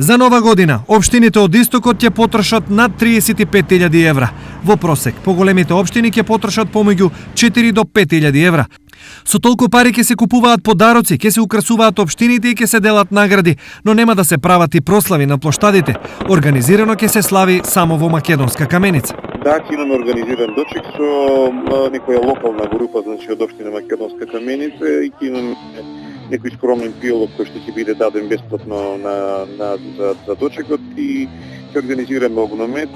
За нова година, општините од Истокот ќе потрошат над 35.000 евра. Во просек, поголемите општини ќе потрошат помеѓу 4 до 5.000 евра. Со толку пари ќе се купуваат подароци, ќе се украсуваат општините и ќе се делат награди, но нема да се прават и прослави на плоштадите. Организирано ќе се слави само во Македонска Каменица. Да, ќе имаме организиран дочек со некоја локална група, значи од општина Македонска Каменица, и ќе имаме некој скромен пилот кој што ќе биде даден бесплатно за дочекот, и ќе организираме огномет,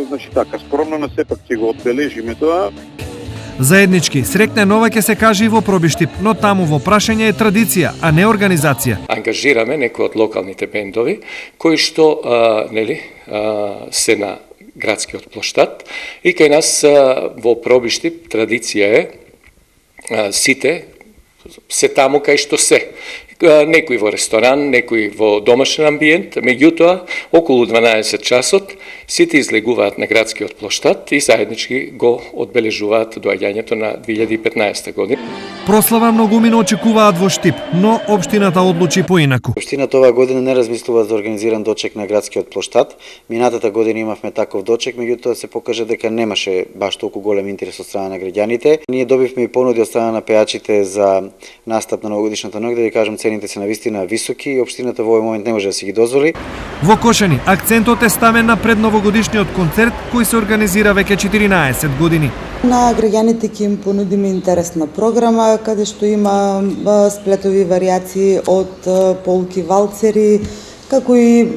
значи така скромно, но сепак ќе го одбележиме тоа. Заеднички, срекне нова ќе се каже и во Пробиштип, но таму во прашање е традиција, а не организација. Ангажираме некои од локалните бендови кои што се на градскиот плоштад, и кај нас во Пробиштип традиција е сите се таму кај што се. Некои во ресторан, некои во домашен амбиент, меѓутоа, околу 12 часот, сите излегуваат на градскиот плоштад и заеднички го одбележуваат доаѓањето на 2015 година. Прослава многумина очекуваат во Штип, но општината одлучи поинаку. Општината оваа година не размислува за организиран дочек на градскиот плоштад. Минатата година имавме таков дочек, меѓутоа се покажа дека немаше баш толку голем интерес од страна на граѓаните. Ние добивме и понуди од страна на пејачите за настап на новогодишната ноќ, да ви кажам, цените се навистина високи и општината во овој момент не може да си ги дозволи. Во Кошани акцентот е ставен на предновогодишниот концерт кој се организира веќе 14 години. На граѓаните ќе им понудиме интересна програма, каде што има сплетови варијации од полки, валцери, како и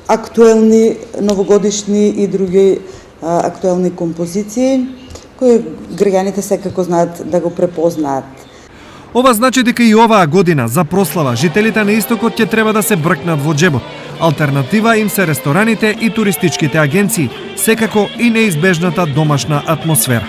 актуелни новогодишни и други актуелни композиции, кои граѓаните секако знаат да го препознаат. Ова значи дека и оваа година за прослава жителите на Истокот ќе треба да се бркнат во џебот. Алтернатива им се рестораните и туристичките агенции, секако и неизбежната домашна атмосфера.